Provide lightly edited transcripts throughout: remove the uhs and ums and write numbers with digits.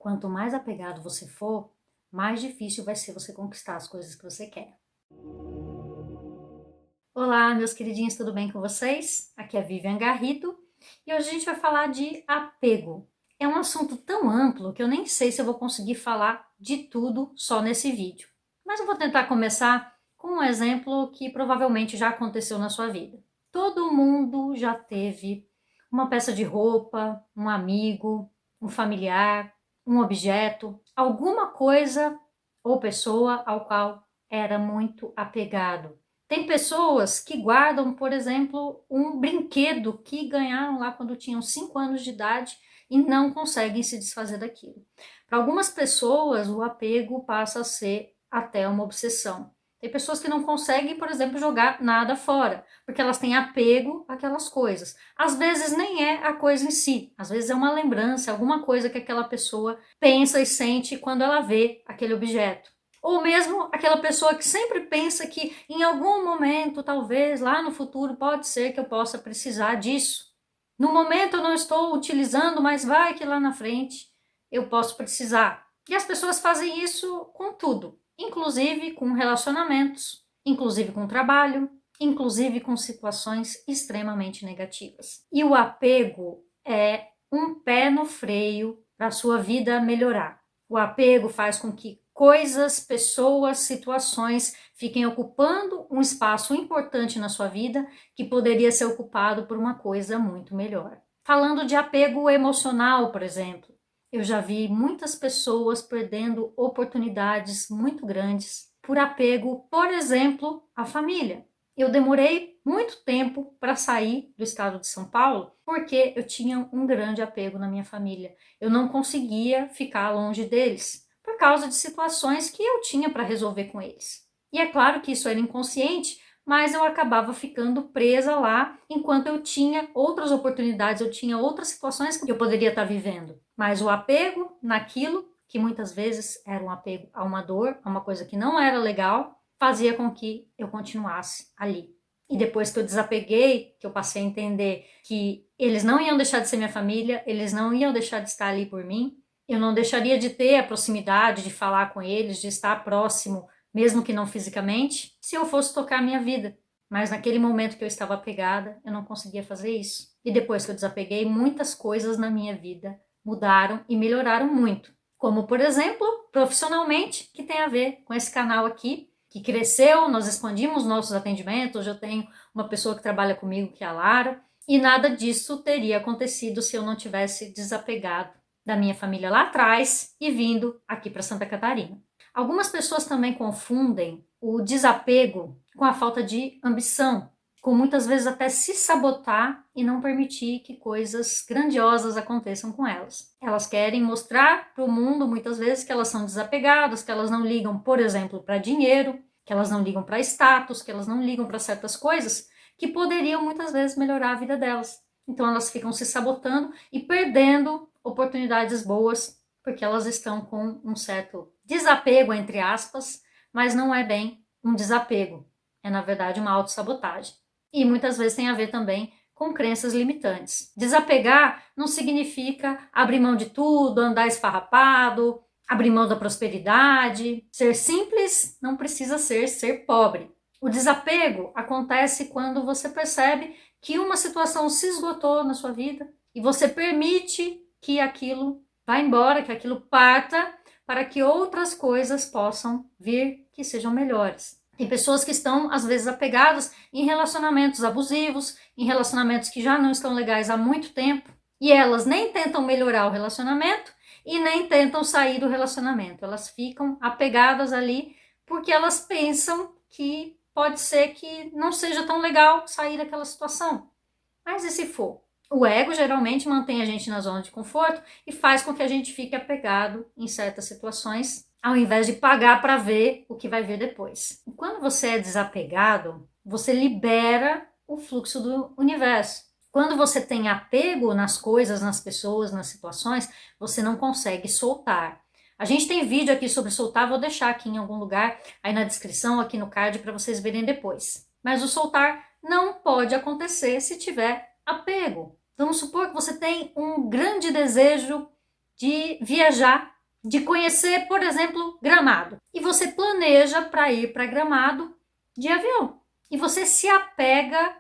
Quanto mais apegado você for, mais difícil vai ser você conquistar as coisas que você quer. Olá, meus queridinhos, tudo bem com vocês? Aqui é Vivian Garrido e hoje a gente vai falar de apego. É um assunto tão amplo que eu nem sei se eu vou conseguir falar de tudo só nesse vídeo. Mas eu vou tentar começar com um exemplo que provavelmente já aconteceu na sua vida. Todo mundo já teve uma peça de roupa, um amigo, um familiar, um objeto, alguma coisa ou pessoa ao qual era muito apegado. Tem pessoas que guardam, por exemplo, um brinquedo que ganharam lá quando tinham 5 anos de idade e não conseguem se desfazer daquilo. Para algumas pessoas, o apego passa a ser até uma obsessão. Tem pessoas que não conseguem, por exemplo, jogar nada fora, porque elas têm apego àquelas coisas. Às vezes nem é a coisa em si, às vezes é uma lembrança, alguma coisa que aquela pessoa pensa e sente quando ela vê aquele objeto. Ou mesmo aquela pessoa que sempre pensa que em algum momento, talvez lá no futuro, pode ser que eu possa precisar disso. No momento eu não estou utilizando, mas vai que lá na frente eu posso precisar. E as pessoas fazem isso com tudo, inclusive com relacionamentos, inclusive com trabalho, inclusive com situações extremamente negativas. E o apego é um pé no freio para a sua vida melhorar. O apego faz com que coisas, pessoas, situações fiquem ocupando um espaço importante na sua vida que poderia ser ocupado por uma coisa muito melhor. Falando de apego emocional, por exemplo, eu já vi muitas pessoas perdendo oportunidades muito grandes por apego, por exemplo, à família. Eu demorei muito tempo para sair do estado de São Paulo porque eu tinha um grande apego na minha família. Eu não conseguia ficar longe deles por causa de situações que eu tinha para resolver com eles. E é claro que isso era inconsciente, mas eu acabava ficando presa lá enquanto eu tinha outras oportunidades, eu tinha outras situações que eu poderia estar vivendo. Mas o apego naquilo, que muitas vezes era um apego a uma dor, a uma coisa que não era legal, fazia com que eu continuasse ali. E depois que eu desapeguei, que eu passei a entender que eles não iam deixar de ser minha família, eles não iam deixar de estar ali por mim, eu não deixaria de ter a proximidade, de falar com eles, de estar próximo, mesmo que não fisicamente, se eu fosse tocar a minha vida. Mas naquele momento que eu estava apegada, eu não conseguia fazer isso. E depois que eu desapeguei, muitas coisas na minha vida mudaram e melhoraram muito. Como, por exemplo, profissionalmente, que tem a ver com esse canal aqui, que cresceu, nós expandimos nossos atendimentos, hoje eu tenho uma pessoa que trabalha comigo, que é a Lara, e nada disso teria acontecido se eu não tivesse desapegado da minha família lá atrás e vindo aqui para Santa Catarina. Algumas pessoas também confundem o desapego com a falta de ambição, com muitas vezes até se sabotar e não permitir que coisas grandiosas aconteçam com elas. Elas querem mostrar para o mundo muitas vezes que elas são desapegadas, que elas não ligam, por exemplo, para dinheiro, que elas não ligam para status, que elas não ligam para certas coisas que poderiam muitas vezes melhorar a vida delas. Então elas ficam se sabotando e perdendo oportunidades boas, porque elas estão com um certo desapego, entre aspas, mas não é bem um desapego, é na verdade uma autossabotagem. E muitas vezes tem a ver também com crenças limitantes. Desapegar não significa abrir mão de tudo, andar esfarrapado, abrir mão da prosperidade. Ser simples não precisa ser pobre. O desapego acontece quando você percebe que uma situação se esgotou na sua vida e você permite que aquilo vá embora, que aquilo parta, para que outras coisas possam vir que sejam melhores. Tem pessoas que estão, às vezes, apegadas em relacionamentos abusivos, em relacionamentos que já não estão legais há muito tempo, e elas nem tentam melhorar o relacionamento e nem tentam sair do relacionamento. Elas ficam apegadas ali porque elas pensam que pode ser que não seja tão legal sair daquela situação. Mas e se for? O ego geralmente mantém a gente na zona de conforto e faz com que a gente fique apegado em certas situações, ao invés de pagar para ver o que vai vir depois. E quando você é desapegado, você libera o fluxo do universo. Quando você tem apego nas coisas, nas pessoas, nas situações, você não consegue soltar. A gente tem vídeo aqui sobre soltar, vou deixar aqui em algum lugar, aí na descrição, aqui no card, para vocês verem depois. Mas o soltar não pode acontecer se tiver apego. Vamos supor que você tem um grande desejo de viajar de conhecer, por exemplo, Gramado. E você planeja para ir para Gramado de avião. E você se apega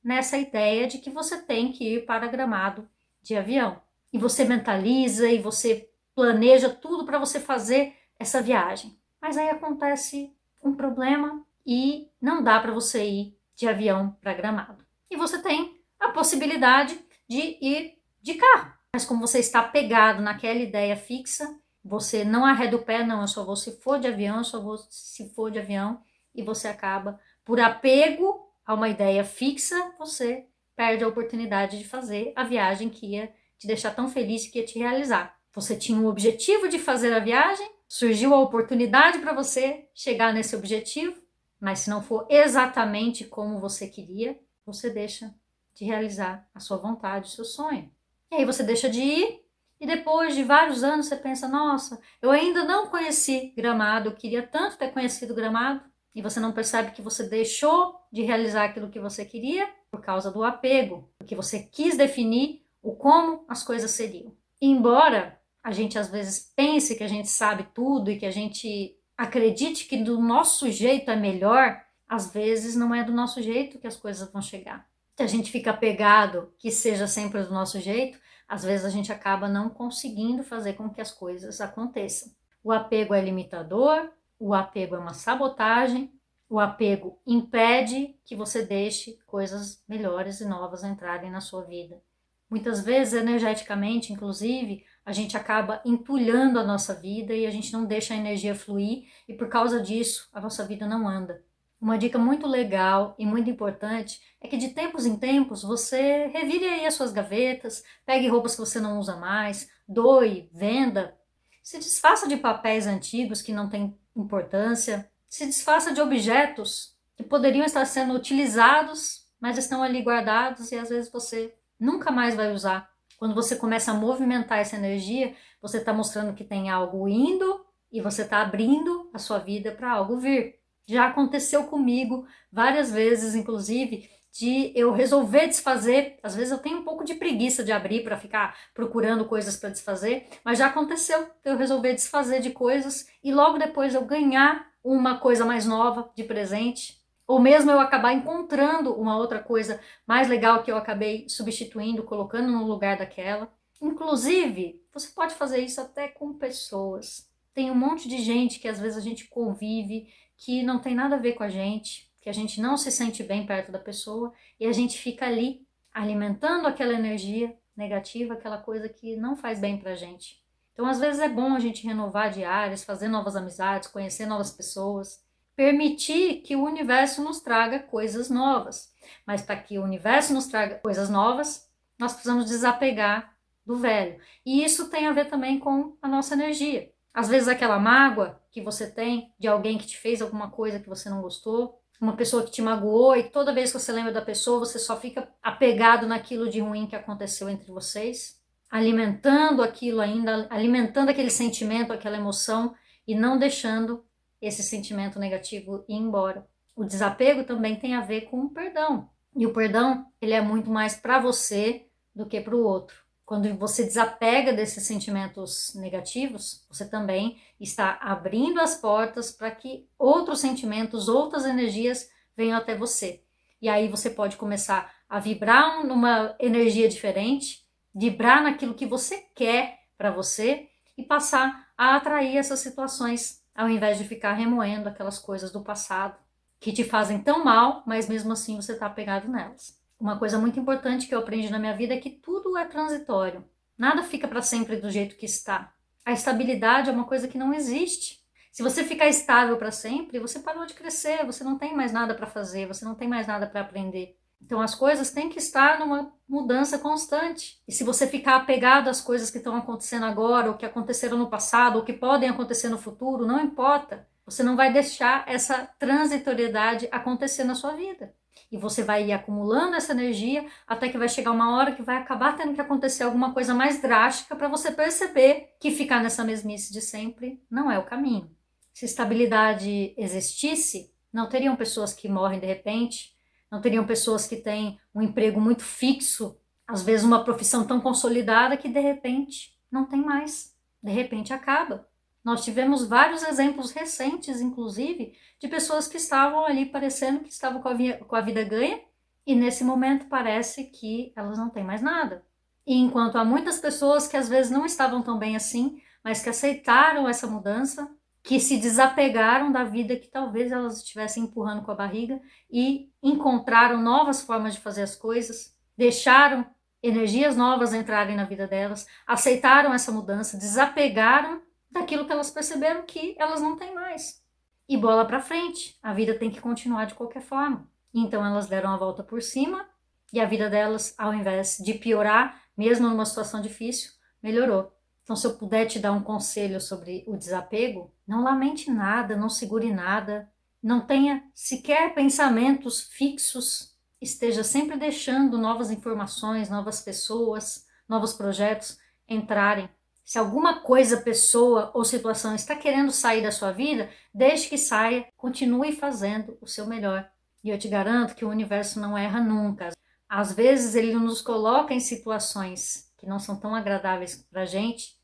nessa ideia de que você tem que ir para Gramado de avião. E você mentaliza e você planeja tudo para você fazer essa viagem. Mas aí acontece um problema e não dá para você ir de avião para Gramado. E você tem a possibilidade de ir de carro. Mas como você está pegado naquela ideia fixa, você não arreda o pé, não, eu só vou se for de avião, eu só vou se for de avião, e você acaba, por apego a uma ideia fixa, você perde a oportunidade de fazer a viagem que ia te deixar tão feliz, que ia te realizar. Você tinha o objetivo de fazer a viagem, surgiu a oportunidade para você chegar nesse objetivo, mas se não for exatamente como você queria, você deixa de realizar a sua vontade, o seu sonho. E aí você deixa de ir, e depois de vários anos você pensa, nossa, eu ainda não conheci Gramado, eu queria tanto ter conhecido Gramado, e você não percebe que você deixou de realizar aquilo que você queria por causa do apego, porque você quis definir o como as coisas seriam. E embora a gente às vezes pense que a gente sabe tudo e que a gente acredite que do nosso jeito é melhor, às vezes não é do nosso jeito que as coisas vão chegar. Se a gente fica apegado que seja sempre do nosso jeito, às vezes a gente acaba não conseguindo fazer com que as coisas aconteçam. O apego é limitador, o apego é uma sabotagem, o apego impede que você deixe coisas melhores e novas entrarem na sua vida. Muitas vezes, energeticamente, inclusive, a gente acaba entulhando a nossa vida e a gente não deixa a energia fluir, e por causa disso a nossa vida não anda. Uma dica muito legal e muito importante é que de tempos em tempos você revire aí as suas gavetas, pegue roupas que você não usa mais, doe, venda, se desfaça de papéis antigos que não têm importância, se desfaça de objetos que poderiam estar sendo utilizados, mas estão ali guardados e às vezes você nunca mais vai usar. Quando você começa a movimentar essa energia, você está mostrando que tem algo indo e você está abrindo a sua vida para algo vir. Já aconteceu comigo várias vezes, inclusive, de eu resolver desfazer. Às vezes eu tenho um pouco de preguiça de abrir para ficar procurando coisas para desfazer, mas já aconteceu eu resolver desfazer de coisas e logo depois eu ganhar uma coisa mais nova de presente, ou mesmo eu acabar encontrando uma outra coisa mais legal que eu acabei substituindo, colocando no lugar daquela. Inclusive, você pode fazer isso até com pessoas. Tem um monte de gente que às vezes a gente convive, que não tem nada a ver com a gente, que a gente não se sente bem perto da pessoa e a gente fica ali alimentando aquela energia negativa, aquela coisa que não faz bem pra gente. Então, às vezes é bom a gente renovar de áreas, fazer novas amizades, conhecer novas pessoas, permitir que o universo nos traga coisas novas. Mas para que o universo nos traga coisas novas, nós precisamos desapegar do velho. E isso tem a ver também com a nossa energia. Às vezes aquela mágoa que você tem de alguém que te fez alguma coisa que você não gostou, uma pessoa que te magoou e toda vez que você lembra da pessoa, você só fica apegado naquilo de ruim que aconteceu entre vocês, alimentando aquilo ainda, alimentando aquele sentimento, aquela emoção e não deixando esse sentimento negativo ir embora. O desapego também tem a ver com o perdão. E o perdão, ele é muito mais para você do que para o outro. Quando você desapega desses sentimentos negativos, você também está abrindo as portas para que outros sentimentos, outras energias venham até você. E aí você pode começar a vibrar numa energia diferente, vibrar naquilo que você quer para você e passar a atrair essas situações, ao invés de ficar remoendo aquelas coisas do passado que te fazem tão mal, mas mesmo assim você está apegado nelas. Uma coisa muito importante que eu aprendi na minha vida é que tudo é transitório. Nada fica para sempre do jeito que está. A estabilidade é uma coisa que não existe. Se você ficar estável para sempre, você parou de crescer, você não tem mais nada para fazer, você não tem mais nada para aprender. Então as coisas têm que estar numa mudança constante. E se você ficar apegado às coisas que estão acontecendo agora, ou que aconteceram no passado, ou que podem acontecer no futuro, não importa. Você não vai deixar essa transitoriedade acontecer na sua vida. E você vai ir acumulando essa energia até que vai chegar uma hora que vai acabar tendo que acontecer alguma coisa mais drástica para você perceber que ficar nessa mesmice de sempre não é o caminho. Se estabilidade existisse, não teriam pessoas que morrem de repente, não teriam pessoas que têm um emprego muito fixo, às vezes uma profissão tão consolidada que de repente não tem mais, de repente acaba. Nós tivemos vários exemplos recentes, inclusive, de pessoas que estavam ali parecendo que estavam com a vida ganha e nesse momento parece que elas não têm mais nada. E enquanto há muitas pessoas que às vezes não estavam tão bem assim, mas que aceitaram essa mudança, que se desapegaram da vida que talvez elas estivessem empurrando com a barriga e encontraram novas formas de fazer as coisas, deixaram energias novas entrarem na vida delas, aceitaram essa mudança, desapegaram daquilo que elas perceberam que elas não têm mais. E bola para frente, a vida tem que continuar de qualquer forma. Então elas deram a volta por cima e a vida delas, ao invés de piorar, mesmo numa situação difícil, melhorou. Então, se eu puder te dar um conselho sobre o desapego, não lamente nada, não segure nada, não tenha sequer pensamentos fixos, esteja sempre deixando novas informações, novas pessoas, novos projetos entrarem. Se alguma coisa, pessoa ou situação está querendo sair da sua vida, deixe que saia, continue fazendo o seu melhor. E eu te garanto que o universo não erra nunca. Às vezes ele nos coloca em situações que não são tão agradáveis para a gente.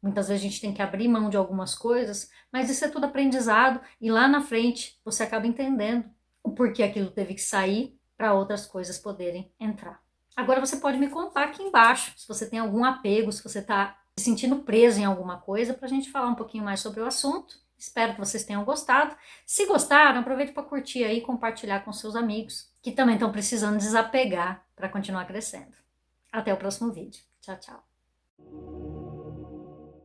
Muitas vezes a gente tem que abrir mão de algumas coisas, mas isso é tudo aprendizado e lá na frente você acaba entendendo o porquê aquilo teve que sair para outras coisas poderem entrar. Agora você pode me contar aqui embaixo se você tem algum apego, se você está se sentindo preso em alguma coisa, para a gente falar um pouquinho mais sobre o assunto. Espero que vocês tenham gostado. Se gostaram, aproveite para curtir aí e compartilhar com seus amigos, que também estão precisando desapegar para continuar crescendo. Até o próximo vídeo. Tchau, tchau.